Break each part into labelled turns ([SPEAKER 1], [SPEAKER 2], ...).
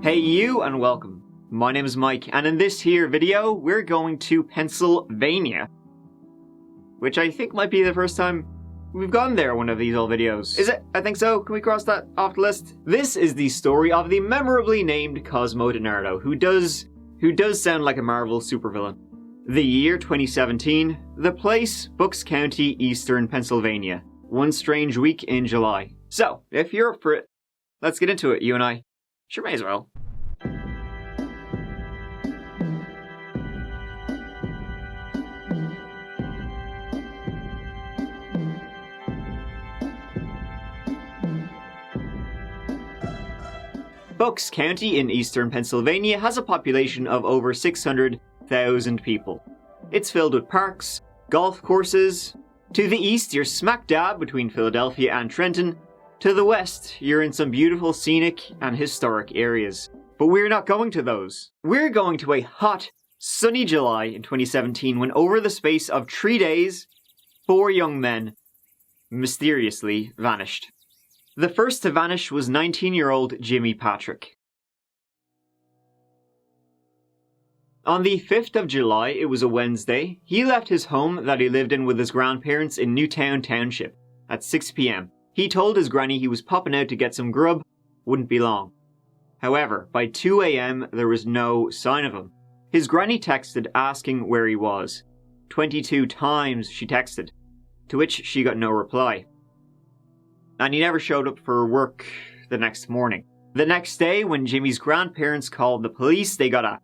[SPEAKER 1] Hey you and welcome. My name is Mike and in this here video we're going to Pennsylvania. Which I think might be the first time we've gone there one of these old videos. Is it? I think so. Can we cross that off the list? This is the story of the memorably named Cosmo DiNardo, who does sound like a Marvel supervillain. The year 2017, the place, Bucks County, eastern Pennsylvania. One strange week in July. So, if you're up for it, let's get into it, you and I. Sure may as well. Bucks County in eastern Pennsylvania has a population of over 600,000 people. It's filled with parks, golf courses. To the east, you're smack dab between Philadelphia and Trenton. To the west, you're in some beautiful scenic and historic areas. But we're not going to those. We're going to a hot, sunny July in 2017 when over the space of 3 days, 4 young men mysteriously vanished. The first to vanish was 19-year-old Jimmy Patrick. On the 5th of July, it was a Wednesday, he left his home that he lived in with his grandparents in Newtown Township at 6 p.m. He told his granny he was popping out to get some grub, wouldn't be long. However, by 2 a.m. there was no sign of him. His granny texted asking where he was. 22 times she texted, to which she got no reply. And he never showed up for work the next morning. The next day, when Jimmy's grandparents called the police, they got a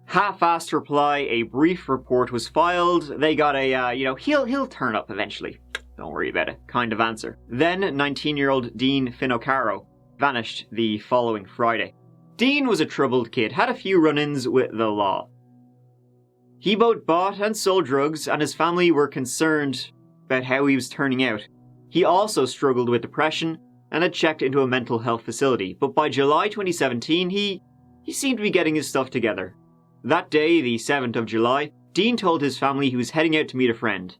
[SPEAKER 1] half-assed reply, a brief report was filed, they got a, he'll turn up eventually. Don't worry about it, kind of answer. Then 19-year-old Dean Finocchiaro vanished the following Friday. Dean was a troubled kid, had a few run-ins with the law. He both bought and sold drugs, and his family were concerned about how he was turning out. He also struggled with depression and had checked into a mental health facility, but by July 2017, he seemed to be getting his stuff together. That day, the 7th of July, Dean told his family he was heading out to meet a friend,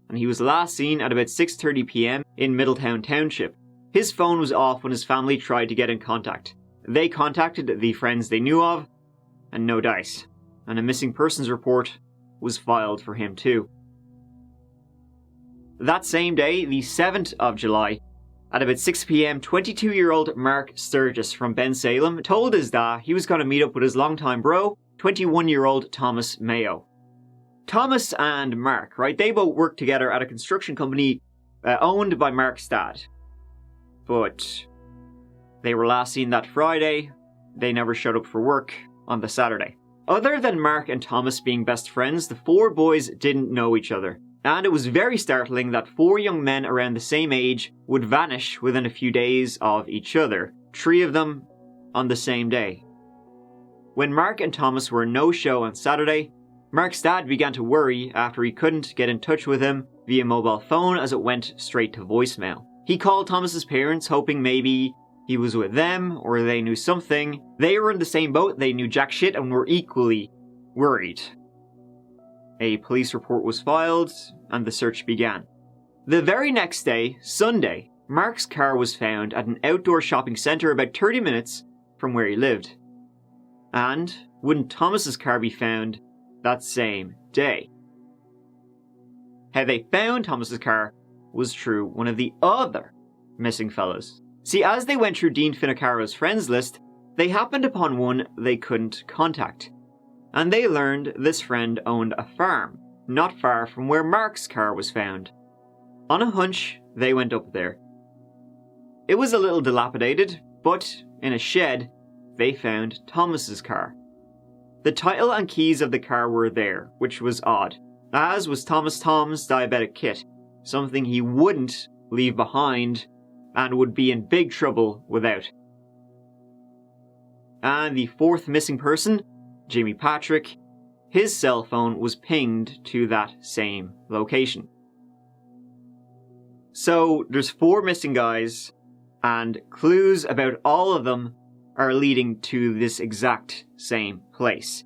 [SPEAKER 1] and he was last seen at about 6:30 p.m. in Middletown Township. His phone was off when his family tried to get in contact. They contacted the friends they knew of, and no dice, and a missing persons report was filed for him too. That same day, the 7th of July, at about 6 p.m, 22-year-old Mark Sturgis from Bensalem told his dad he was going to meet up with his longtime bro, 21-year-old Thomas Mayo. Thomas and Mark, right, they both worked together at a construction company owned by Mark's dad. But they were last seen that Friday. They never showed up for work on the Saturday. Other than Mark and Thomas being best friends, the 4 boys didn't know each other. And it was very startling that 4 young men around the same age would vanish within a few days of each other. 3 of them on the same day. When Mark and Thomas were no-show on Saturday, Mark's dad began to worry after he couldn't get in touch with him via mobile phone as it went straight to voicemail. He called Thomas's parents hoping maybe he was with them or they knew something. They were in the same boat, they knew jack shit and were equally worried. A police report was filed, and the search began. The very next day, Sunday, Mark's car was found at an outdoor shopping centre about 30 minutes from where he lived. And wouldn't Thomas's car be found that same day? How they found Thomas's car was through one of the other missing fellas. See, as they went through Dean Finocchiaro's friends list, they happened upon one they couldn't contact. And they learned this friend owned a farm, not far from where Mark's car was found. On a hunch, they went up there. It was a little dilapidated, but in a shed, they found Thomas's car. The title and keys of the car were there, which was odd, as was Thomas Tom's diabetic kit, something he wouldn't leave behind and would be in big trouble without. And the 4th missing person, Jimmy Patrick, his cell phone was pinged to that same location. So there's 4 missing guys, and clues about all of them are leading to this exact same place.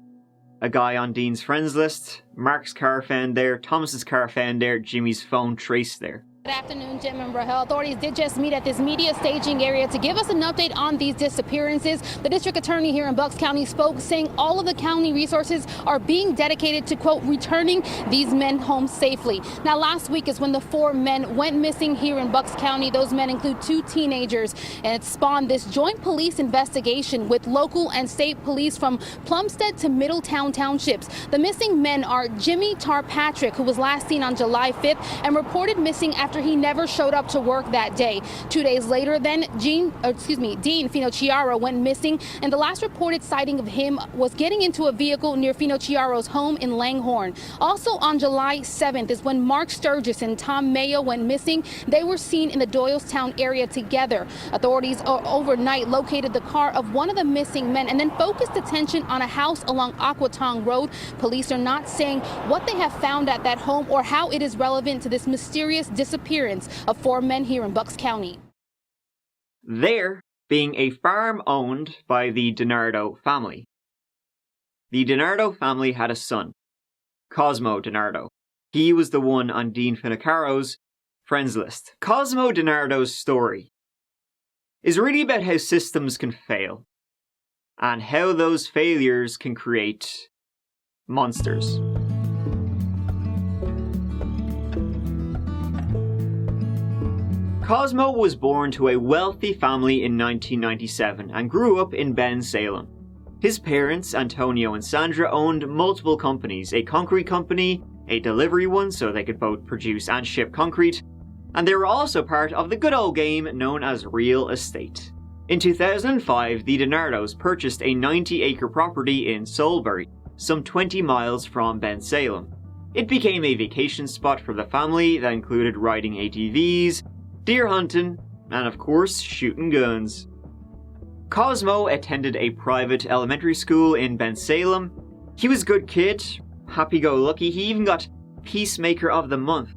[SPEAKER 1] A guy on Dean's friends list, Mark's car found there, Thomas's car found there, Jimmy's phone traced there.
[SPEAKER 2] Good afternoon, Jim and Rahel. Authorities did just meet at this media staging area to give us an update on these disappearances. The district attorney here in Bucks County spoke, saying all of the county resources are being dedicated to, quote, returning these men home safely. Now, last week is when the 4 men went missing here in Bucks County. Those men include 2 teenagers, and it spawned this joint police investigation with local and state police from Plumstead to Middletown townships. The missing men are Jimmy Tarpatrick, who was last seen on July 5th and reported missing after he never showed up to work that day. 2 days later, then Dean Finocchiaro went missing, and the last reported sighting of him was getting into a vehicle near Finocchiaro's home in Langhorne. Also on July 7th is when Mark Sturgis and Tom Mayo went missing. They were seen in the Doylestown area together. Authorities overnight located the car of one of the missing men and then focused attention on a house along Aquatong Road. Police are not saying what they have found at that home or how it is relevant to this mysterious disappearance of 4 men here in Bucks County.
[SPEAKER 1] There being a farm owned by the DiNardo family. The DiNardo family had a son, Cosmo DiNardo. He was the one on Dean Finocchiaro's friends list. Cosmo DiNardo's story is really about how systems can fail and how those failures can create monsters. Cosmo was born to a wealthy family in 1997 and grew up in Bensalem. His parents, Antonio and Sandra, owned multiple companies, a concrete company, a delivery one so they could both produce and ship concrete, and they were also part of the good old game known as real estate. In 2005, the DiNardos purchased a 90-acre property in Salisbury, some 20 miles from Bensalem. It became a vacation spot for the family that included riding ATVs, deer hunting, and of course, shooting guns. Cosmo attended a private elementary school in Bensalem. He was a good kid, happy-go-lucky. He even got Peacemaker of the Month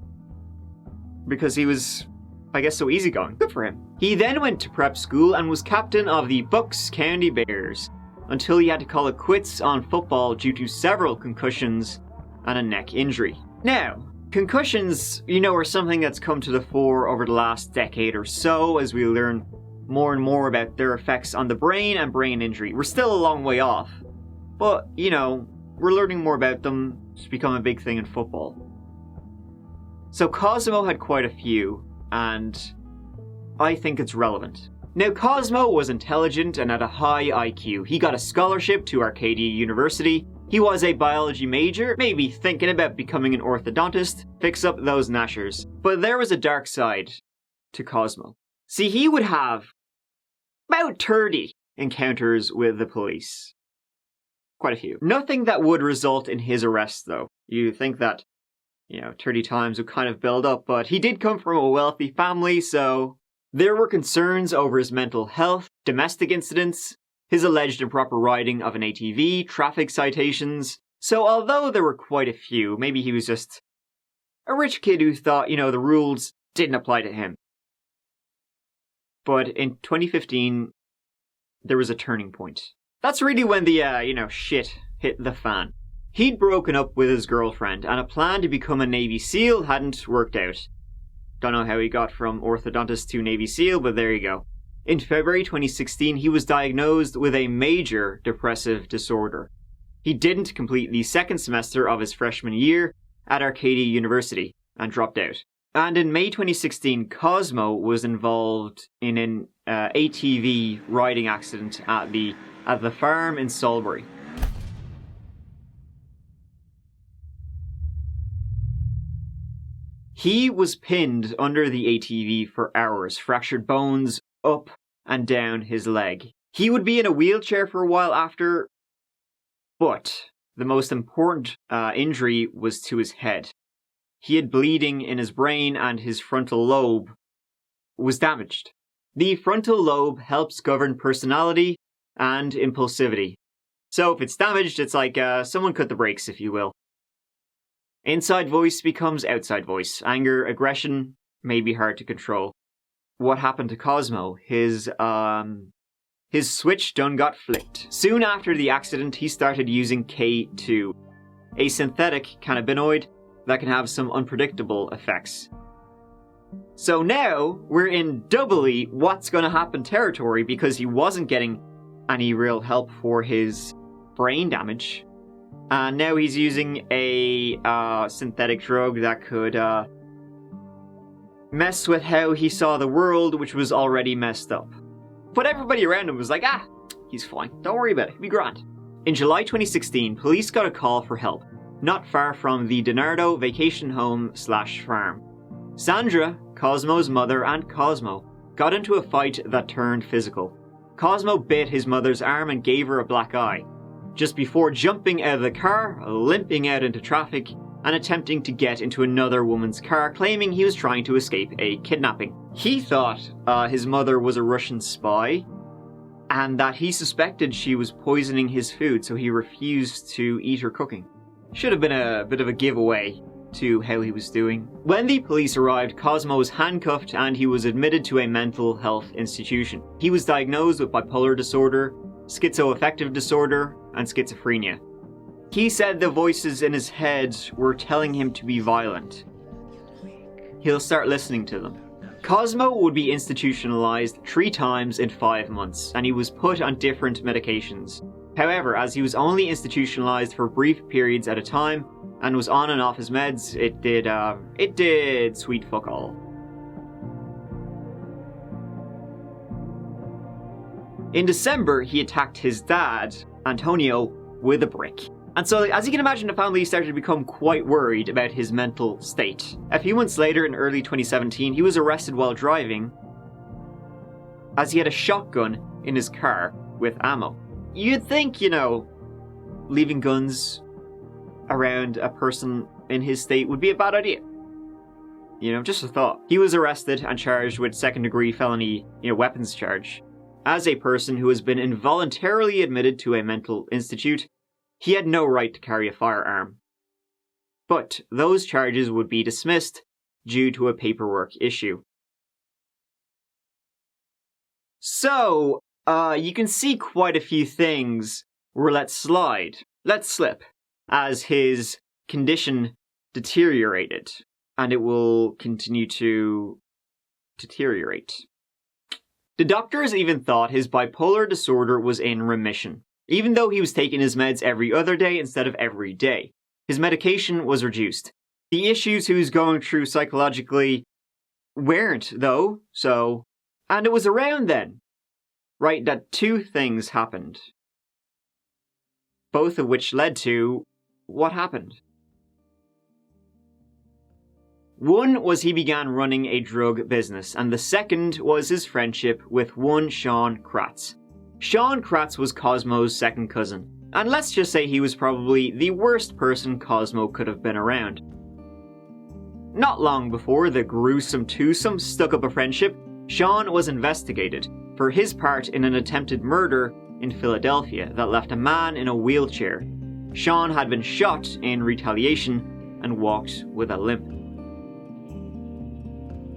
[SPEAKER 1] because he was, I guess, so easygoing. Good for him. He then went to prep school and was captain of the Bucks County Bears until he had to call it quits on football due to several concussions and a neck injury. Now, concussions, are something that's come to the fore over the last decade or so as we learn more and more about their effects on the brain and brain injury. We're still a long way off, but, we're learning more about them. It's become a big thing in football. So Cosmo had quite a few, and I think it's relevant. Now, Cosmo was intelligent and had a high IQ. He got a scholarship to Arcadia University. He was a biology major, maybe thinking about becoming an orthodontist, fix up those gnashers. But there was a dark side to Cosmo. See, he would have about 30 encounters with the police. Quite a few. Nothing that would result in his arrest, though. You think that, 30 times would kind of build up, but he did come from a wealthy family, so there were concerns over his mental health, domestic incidents, his alleged improper riding of an ATV, traffic citations. So although there were quite a few, maybe he was just a rich kid who thought, the rules didn't apply to him. But in 2015, there was a turning point. That's really when the, shit hit the fan. He'd broken up with his girlfriend, and a plan to become a Navy SEAL hadn't worked out. Don't know how he got from orthodontist to Navy SEAL, but there you go. In February 2016, he was diagnosed with a major depressive disorder. He didn't complete the second semester of his freshman year at Arcadia University and dropped out. And in May 2016, Cosmo was involved in an ATV riding accident at the farm in Salisbury. He was pinned under the ATV for hours, fractured bones up and down his leg. He would be in a wheelchair for a while after, but the most important injury was to his head. He had bleeding in his brain and his frontal lobe was damaged. The frontal lobe helps govern personality and impulsivity. So if it's damaged, it's like someone cut the brakes, if you will. Inside voice becomes outside voice. Anger, aggression may be hard to control. What happened to Cosmo? His switch done got flicked. Soon after the accident, he started using K2, a synthetic cannabinoid that can have some unpredictable effects. So now we're in doubly what's going to happen territory because he wasn't getting any real help for his brain damage. And now he's using a synthetic drug that could mess with how he saw the world, which was already messed up. But everybody around him was like, he's fine. Don't worry about it. He'll be grand. In July 2016, police got a call for help, not far from the DiNardo vacation home/farm. Sandra, Cosmo's mother, and Cosmo got into a fight that turned physical. Cosmo bit his mother's arm and gave her a black eye, just before jumping out of the car, limping out into traffic, and attempting to get into another woman's car, claiming he was trying to escape a kidnapping. He thought his mother was a Russian spy, and that he suspected she was poisoning his food, so he refused to eat her cooking. Should have been a bit of a giveaway to how he was doing. When the police arrived, Cosmo was handcuffed and he was admitted to a mental health institution. He was diagnosed with bipolar disorder, schizoaffective disorder, and schizophrenia. He said the voices in his head were telling him to be violent. He'll start listening to them. Cosmo would be institutionalized 3 times in 5 months, and he was put on different medications. However, as he was only institutionalized for brief periods at a time, and was on and off his meds, it did sweet fuck all. In December, he attacked his dad, Antonio, with a brick. And so, as you can imagine, the family started to become quite worried about his mental state. A few months later, in early 2017, he was arrested while driving, as he had a shotgun in his car with ammo. You'd think, leaving guns around a person in his state would be a bad idea. Just a thought. He was arrested and charged with second-degree felony, weapons charge. As a person who has been involuntarily admitted to a mental institute, he had no right to carry a firearm. But those charges would be dismissed due to a paperwork issue. So, you can see quite a few things were let slip, as his condition deteriorated, and it will continue to deteriorate. The doctors even thought his bipolar disorder was in remission, even though he was taking his meds every other day instead of every day. His medication was reduced. The issues he was going through psychologically weren't, though, and it was around then, right, that 2 things happened, both of which led to what happened. One was he began running a drug business, and the second was his friendship with one Sean Kratz. Sean Kratz was Cosmo's second cousin, and let's just say he was probably the worst person Cosmo could have been around. Not long before the gruesome twosome stuck up a friendship, Sean was investigated for his part in an attempted murder in Philadelphia that left a man in a wheelchair. Sean had been shot in retaliation and walked with a limp.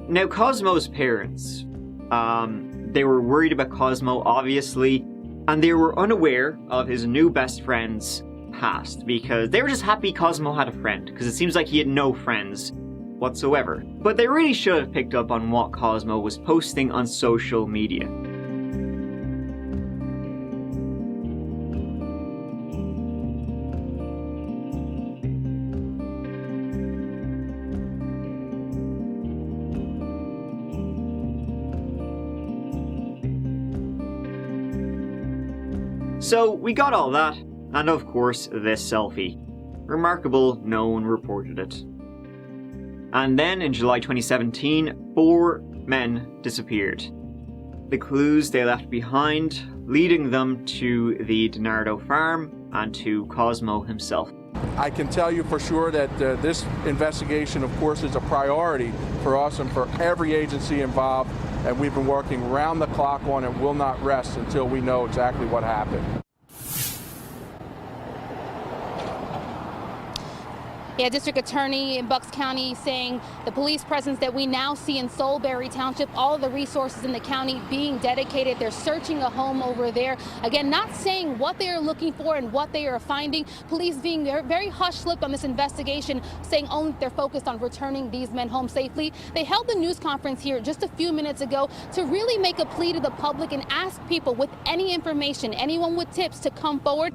[SPEAKER 1] Now, Cosmo's parents, they were worried about Cosmo, obviously, and they were unaware of his new best friend's past, because they were just happy Cosmo had a friend, because it seems like he had no friends whatsoever. But they really should have picked up on what Cosmo was posting on social media. So we got all that, and of course this selfie. Remarkable, no one reported it. And then in July 2017, 4 men disappeared. The clues they left behind, leading them to the DiNardo farm and to Cosmo himself.
[SPEAKER 3] I can tell you for sure that this investigation, of course, is a priority for us and for every agency involved, and we've been working round the clock on it, will not rest until we know exactly what happened.
[SPEAKER 2] Yeah, District Attorney in Bucks County saying the police presence that we now see in Soulberry Township, all of the resources in the county being dedicated. They're searching a home over there. Again, not saying what they are looking for and what they are finding. Police being very hush-lipped on this investigation, saying only they're focused on returning these men home safely. They held the news conference here just a few minutes ago to really make a plea to the public and ask people with any information, anyone with tips, to come forward.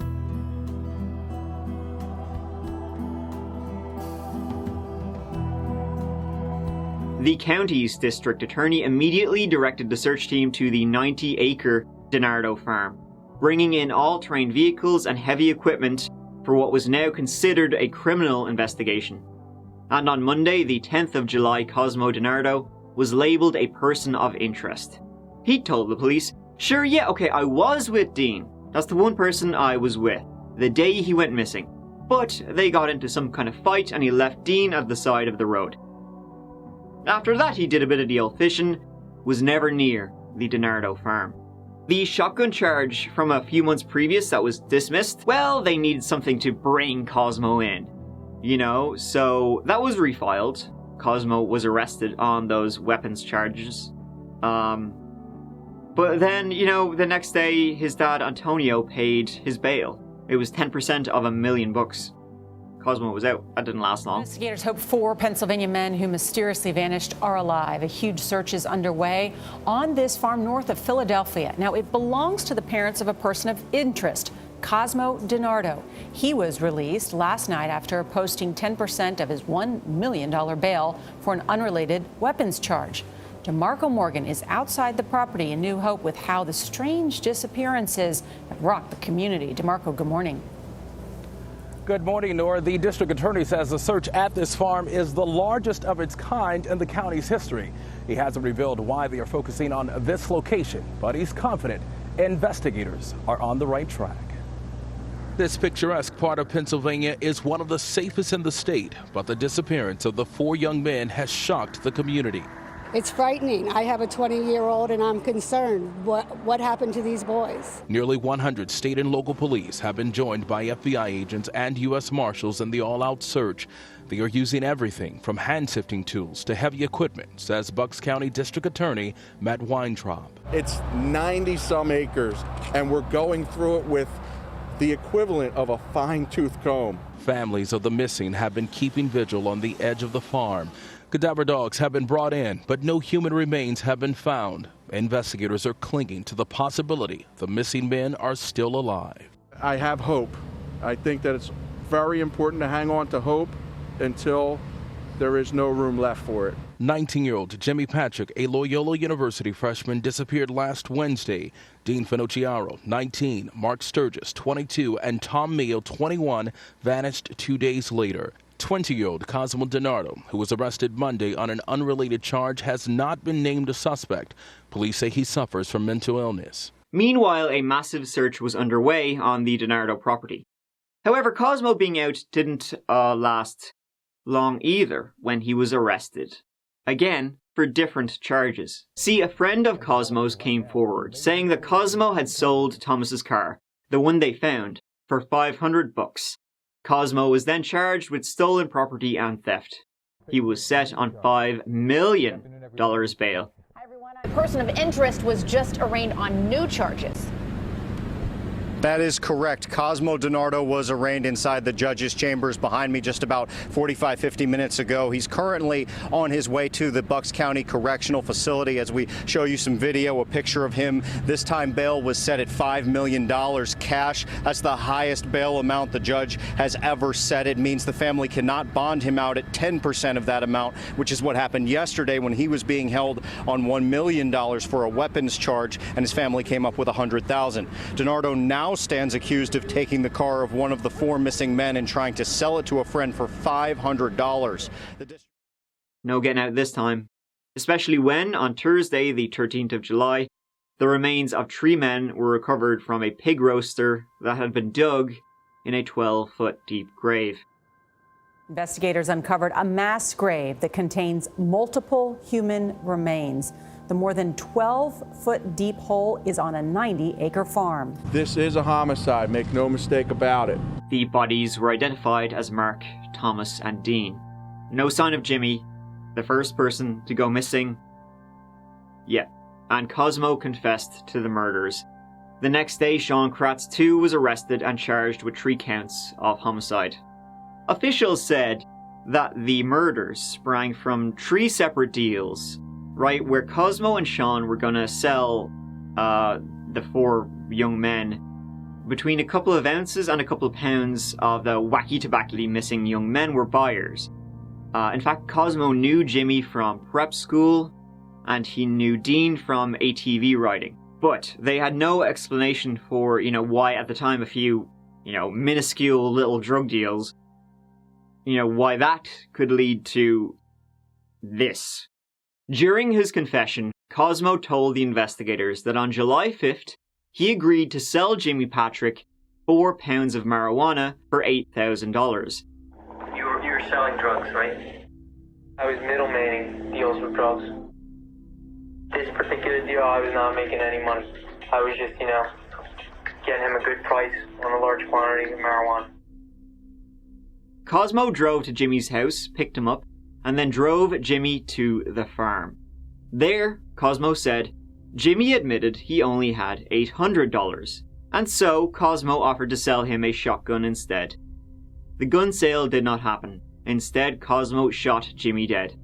[SPEAKER 1] The county's district attorney immediately directed the search team to the 90-acre DiNardo farm, bringing in all trained vehicles and heavy equipment for what was now considered a criminal investigation. And on Monday, the 10th of July, Cosmo DiNardo was labelled a person of interest. He told the police, "Sure, yeah, okay, I was with Dean. That's the one person I was with, the day he went missing. But they got into some kind of fight and he left Dean at the side of the road. After that, he did a bit of the old fishing, was never near the DiNardo farm." The shotgun charge from a few months previous that was dismissed, well, they needed something to bring Cosmo in, you know, so that was refiled. Cosmo was arrested on those weapons charges. But then, you know, the next day, his dad, Antonio, paid his bail. It was 10% of $1 million. Cosmo was out. That didn't last long.
[SPEAKER 4] Investigators hope 4 Pennsylvania men who mysteriously vanished are alive. A huge search is underway on this farm north of Philadelphia. Now, it belongs to the parents of a person of interest, Cosmo DiNardo. He was released last night after posting 10% of his $1 million bail for an unrelated weapons charge. DeMarco Morgan is outside the property in New Hope with how the strange disappearances have rocked the community. DeMarco, good morning.
[SPEAKER 5] Good morning, Nora. The district attorney says the search at this farm is the largest of its kind in the county's history. He hasn't revealed why they are focusing on this location, but he's confident investigators are on the right track.
[SPEAKER 6] This picturesque part of Pennsylvania is one of the safest in the state, but the disappearance of the 4 young men has shocked the community.
[SPEAKER 7] It's frightening. I have a 20-year-old and I'm concerned. What happened to these boys?
[SPEAKER 6] Nearly 100 state and local police have been joined by FBI agents and U.S. Marshals in the all-out search. They are using everything from hand-sifting tools to heavy equipment, says Bucks County District Attorney Matt Weintraub.
[SPEAKER 3] It's 90-some acres, and we're going through it with the equivalent of a fine-tooth comb.
[SPEAKER 6] Families of the missing have been keeping vigil on the edge of the farm. Cadaver dogs have been brought in, but no human remains have been found. Investigators are clinging to the possibility the missing men are still alive.
[SPEAKER 3] I have hope. I think that it's very important to hang on to hope until there is no room left for it.
[SPEAKER 6] 19-year-old Jimmy Patrick, a Loyola University freshman, disappeared last Wednesday. Dean Finocchiaro, 19, Mark Sturgis, 22, and Tom Mayo, 21, vanished 2 days later. 20-year-old Cosmo DiNardo, who was arrested Monday on an unrelated charge, has not been named a suspect. Police say he suffers from mental illness.
[SPEAKER 1] Meanwhile, a massive search was underway on the DiNardo property. However, Cosmo being out didn't last long either when he was arrested. Again, for different charges. See, a friend of Cosmo's came forward, saying that Cosmo had sold Thomas's car, the one they found, for $500. Cosmo was then charged with stolen property and theft. He was set on $5 million bail.
[SPEAKER 4] A person of interest was just arraigned on new charges.
[SPEAKER 8] That is correct. Cosmo DiNardo was arraigned inside the judge's chambers behind me just about 45-50 minutes ago. He's currently on his way to the Bucks County Correctional Facility. As we show you some video, a picture of him. This time bail was set at $5 million cash. That's the highest bail amount the judge has ever set. It means the family cannot bond him out at 10% of that amount, which is what happened yesterday when he was being held on $1 million for a weapons charge, and his family came up with $100,000. DiNardo now stands accused of taking the car of one of the 4 missing men and trying to sell it to a friend for $500.
[SPEAKER 1] No getting out this time. Especially when, on Thursday, the 13th of July, the remains of 3 men were recovered from a pig roaster that had been dug in a 12-foot deep grave.
[SPEAKER 4] Investigators uncovered a mass grave that contains multiple human remains. The more than 12-foot deep hole is on a 90-acre farm.
[SPEAKER 3] This is a homicide, make no mistake about it.
[SPEAKER 1] The bodies were identified as Mark, Thomas and Dean. No sign of Jimmy, the first person to go missing. Yeah, and Cosmo confessed to the murders. The next day, Sean Kratz too was arrested and charged with 3 counts of homicide. Officials said that the murders sprang from 3 separate deals, right, where Cosmo and Sean were going to sell the 4 young men between a couple of ounces and a couple of pounds of the wacky tobaccally missing young men were buyers. In fact, Cosmo knew Jimmy from prep school, and he knew Dean from ATV riding. But they had no explanation for, why at the time a few, minuscule little drug deals, why that could lead to this. During his confession, Cosmo told the investigators that on July 5th, he agreed to sell Jimmy Patrick 4 pounds of marijuana for $8,000.
[SPEAKER 9] You were selling drugs, right? I was middlemaning deals with drugs. This particular deal, I was not making any money. I was just, getting him a good price on a large quantity of marijuana.
[SPEAKER 1] Cosmo drove to Jimmy's house, picked him up, and then drove Jimmy to the farm. There, Cosmo said, Jimmy admitted he only had $800, and so Cosmo offered to sell him a shotgun instead. The gun sale did not happen. Instead, Cosmo shot Jimmy dead.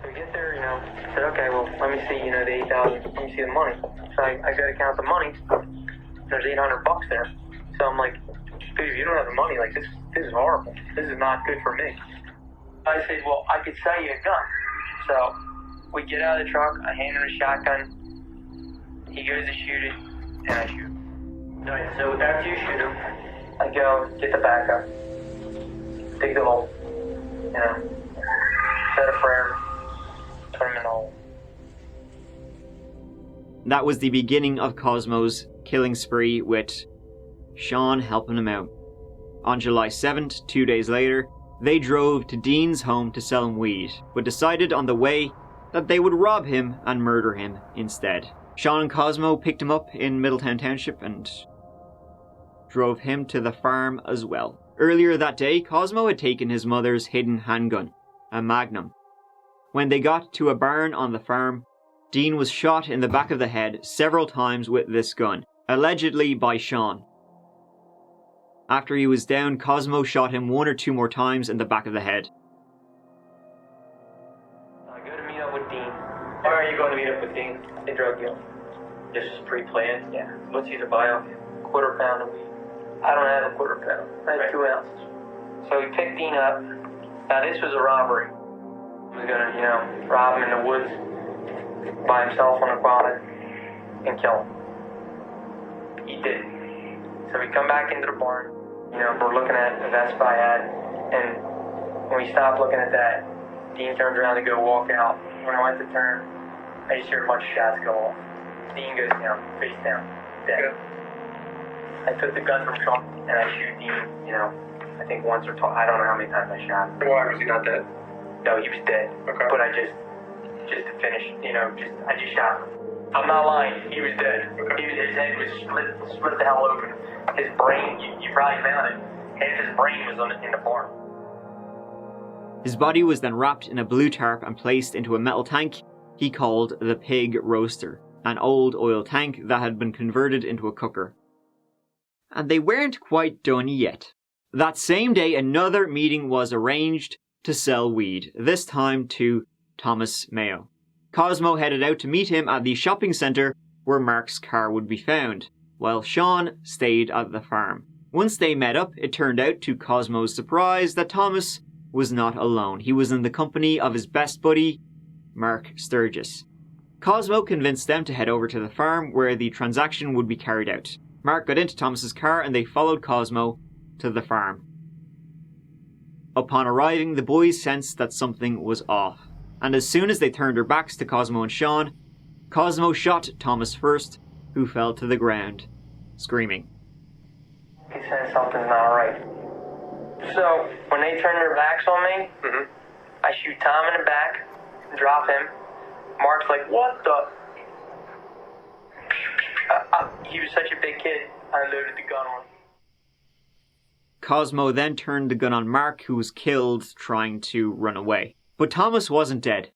[SPEAKER 9] So we get there, I said, okay, well, let me see, the 8,000, let me see the money. So I got to count the money. There's $800 there. So I'm like, dude, if you don't have the money, this is horrible. This is not good for me. I said, well, I could sell you a gun. So we get out of the truck, I hand him a shotgun. He goes to shoot it, and I shoot him. Alright, so after you shoot him, I go get the backup, dig the hole, set a prayer, turn him in the hole.
[SPEAKER 1] That was the beginning of Cosmo's killing spree, with Sean helping him out. On July 7th, 2 days later, they drove to Dean's home to sell him weed, but decided on the way that they would rob him and murder him instead. Sean and Cosmo picked him up in Middletown Township and drove him to the farm as well. Earlier that day, Cosmo had taken his mother's hidden handgun, a Magnum. When they got to a barn on the farm, Dean was shot in the back of the head several times with this gun, allegedly by Sean. After he was down, Cosmo shot him 1 or 2 more times in the back of the head.
[SPEAKER 9] I go to meet up with Dean. Why are you going to meet up with Dean? A drug deal. This is pre-planned? Yeah. What's he to buy off you? 1/4 pound of weed. I don't have a 1/4 pound. I have 2 ounces. So we picked Dean up. Now this was a robbery. He was going to, rob him in the woods by himself on a quad and kill him. He did. So we come back into the barn. We're looking at the Vespa I had, and when we stopped looking at that, Dean turns around to go walk out. When I went to turn, I just heard a bunch of shots go off. Dean goes down, face down, dead. I took the gun from Sean and I shoot Dean, I think once or twice. I don't know how many times I shot him.
[SPEAKER 10] Why was he not dead?
[SPEAKER 9] No, he was dead.
[SPEAKER 10] Okay.
[SPEAKER 9] But I just to finish, I just shot him. I'm not lying, he was dead.
[SPEAKER 10] Okay.
[SPEAKER 9] His head was split the hell open. His brain, you probably found it. Half his brain was in the barn.
[SPEAKER 1] His body was then wrapped in a blue tarp and placed into a metal tank he called the Pig Roaster, an old oil tank that had been converted into a cooker. And they weren't quite done yet. That same day, another meeting was arranged to sell weed, this time to Thomas Mayo. Cosmo headed out to meet him at the shopping centre where Mark's car would be found, while Sean stayed at the farm. Once they met up, it turned out to Cosmo's surprise that Thomas was not alone. He was in the company of his best buddy, Mark Sturgis. Cosmo convinced them to head over to the farm where the transaction would be carried out. Mark got into Thomas's car and they followed Cosmo to the farm. Upon arriving, the boys sensed that something was off, and as soon as they turned their backs to Cosmo and Sean, Cosmo shot Thomas first, who fell to the ground, screaming.
[SPEAKER 9] He said something's not right. So, when they turned their backs on me, I shoot Tom in the back, drop him. Mark's like, what the? He was such a big kid, I loaded the gun on him.
[SPEAKER 1] Cosmo then turned the gun on Mark, who was killed trying to run away. But Thomas wasn't dead.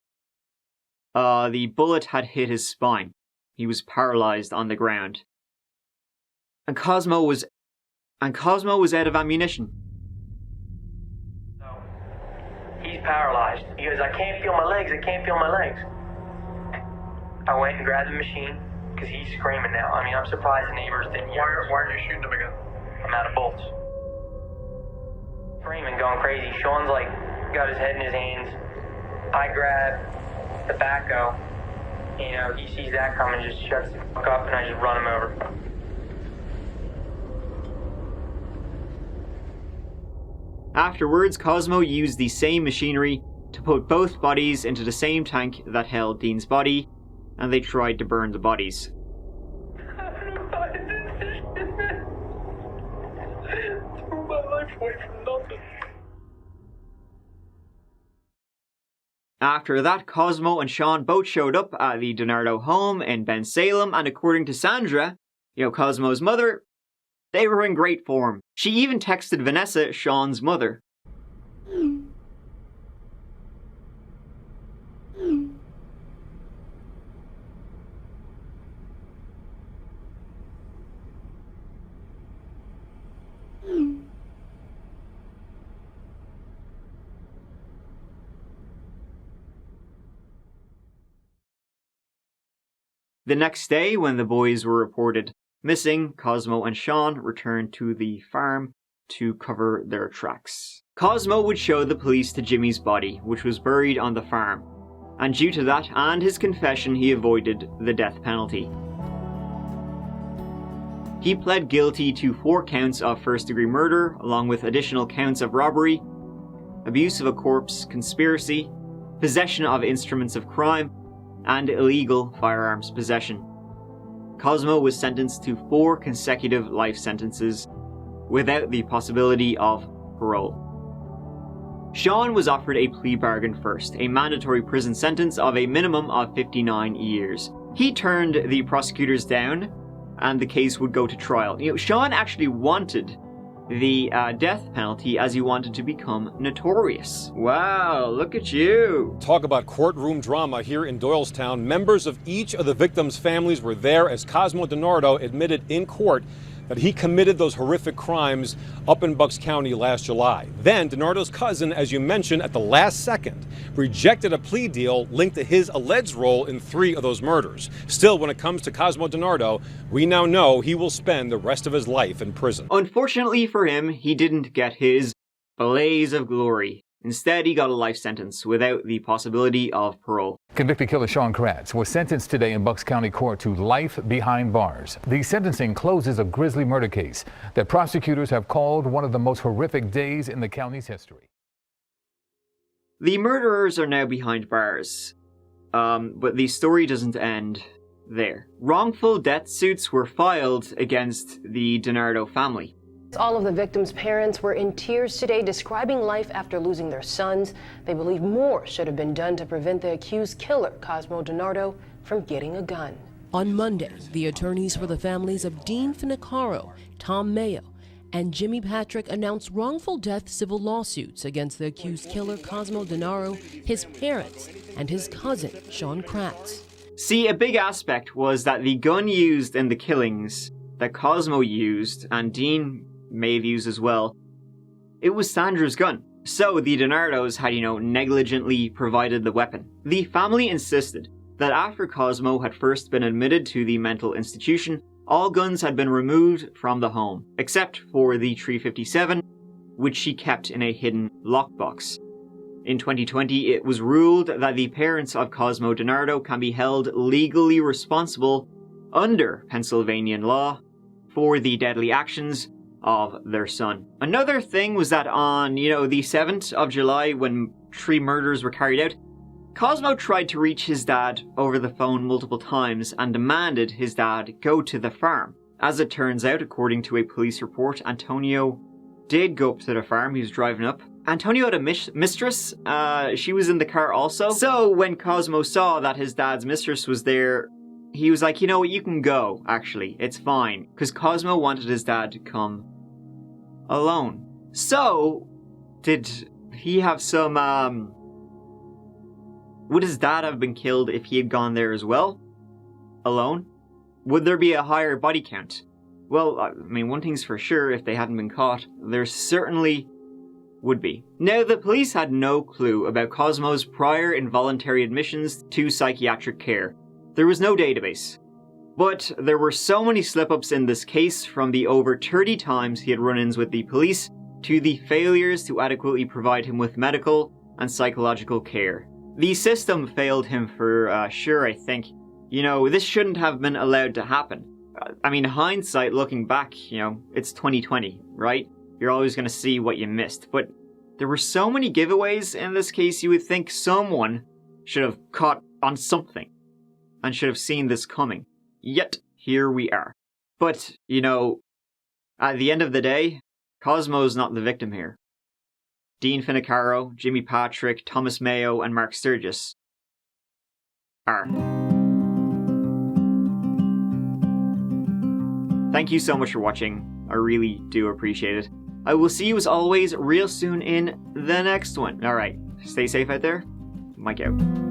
[SPEAKER 1] The bullet had hit his spine. He was paralyzed on the ground. And Cosmo was out of ammunition.
[SPEAKER 9] So, he's paralyzed. He goes, I can't feel my legs, I can't feel my legs. I went and grabbed the machine, because he's screaming now. I mean, I'm surprised the neighbors didn't hear. Why are you shooting him again? I'm out of bullets. Screaming, going crazy. Sean's like, got his head in his hands. I grab the backhoe. You know, he sees that coming, just shuts the fuck up, and I just run him over.
[SPEAKER 1] Afterwards, Cosmo used the same machinery to put both bodies into the same tank that held Dean's body, and they tried to burn the bodies.
[SPEAKER 9] Threw my life away from nothing.
[SPEAKER 1] After that, Cosmo and Sean both showed up at the DiNardo home in Bensalem, and according to Sandra, Cosmo's mother, they were in great form. She even texted Vanessa, Sean's mother. The next day, when the boys were reported missing, Cosmo and Sean returned to the farm to cover their tracks. Cosmo would show the police to Jimmy's body, which was buried on the farm, and due to that and his confession, he avoided the death penalty. He pled guilty to 4 counts of first-degree murder, along with additional counts of robbery, abuse of a corpse, conspiracy, possession of instruments of crime, and illegal firearms possession. Cosmo was sentenced to 4 consecutive life sentences without the possibility of parole. Sean was offered a plea bargain first, a mandatory prison sentence of a minimum of 59 years. He turned the prosecutors down, and the case would go to trial. Sean actually wanted the death penalty as he wanted to become notorious. Wow, look at you.
[SPEAKER 10] Talk about courtroom drama here in Doylestown. Members of each of the victims' families were there as Cosmo DiNardo admitted in court that he committed those horrific crimes up in Bucks County last July. Then DiNardo's cousin, as you mentioned, at the last second, rejected a plea deal linked to his alleged role in 3 of those murders. Still, when it comes to Cosmo DiNardo, we now know he will spend the rest of his life in prison.
[SPEAKER 1] Unfortunately for him, he didn't get his blaze of glory. Instead, he got a life sentence without the possibility of parole.
[SPEAKER 11] Convicted killer Sean Kratz was sentenced today in Bucks County Court to life behind bars. The sentencing closes a grisly murder case that prosecutors have called one of the most horrific days in the county's history.
[SPEAKER 1] The murderers are now behind bars, but the story doesn't end there. Wrongful death suits were filed against the DiNardo family.
[SPEAKER 12] All of the victims' parents were in tears today, describing life after losing their sons. They believe more should have been done to prevent the accused killer, Cosmo DiNardo, from getting a gun.
[SPEAKER 13] On Monday, the attorneys for the families of Dean Finocchiaro, Tom Mayo, and Jimmy Patrick announced wrongful death civil lawsuits against the accused killer, Cosmo DiNardo, his parents, and his cousin, Sean Kratz.
[SPEAKER 1] See, a big aspect was that the gun used in the killings that Cosmo used, and Dean may have used as well, it was Sandra's gun. So the DiNardos had, negligently provided the weapon. The family insisted that after Cosmo had first been admitted to the mental institution, all guns had been removed from the home, except for the .357, which she kept in a hidden lockbox. In 2020, it was ruled that the parents of Cosmo DiNardo can be held legally responsible under Pennsylvania law for the deadly actions of their son. Another thing was that on, the 7th of July, when 3 murders were carried out, Cosmo tried to reach his dad over the phone multiple times and demanded his dad go to the farm. As it turns out, according to a police report, Antonio did go up to the farm. He was driving up. Antonio had a mistress. She was in the car also. So when Cosmo saw that his dad's mistress was there, he was like, you know what, you can go, actually. It's fine. Because Cosmo wanted his dad to come alone. So, did he have some, would his dad have been killed if he had gone there as well? Alone? Would there be a higher body count? Well, I mean, one thing's for sure, if they hadn't been caught, there certainly would be. Now, the police had no clue about Cosmo's prior involuntary admissions to psychiatric care. There was no database. But there were so many slip-ups in this case, from the over 30 times he had run-ins with the police, to the failures to adequately provide him with medical and psychological care. The system failed him for sure, I think. You know, this shouldn't have been allowed to happen. I mean, hindsight, looking back, you know, it's 2020, right? You're always going to see what you missed. But there were so many giveaways in this case, you would think someone should have caught on something and should have seen this coming. Yet, here we are. But, you know, at the end of the day, Cosmo's not the victim here. Dean Finnecaro, Jimmy Patrick, Thomas Mayo, and Mark Sturgis are. Thank you so much for watching. I really do appreciate it. I will see you as always real soon in the next one. Alright, stay safe out there. Mike out.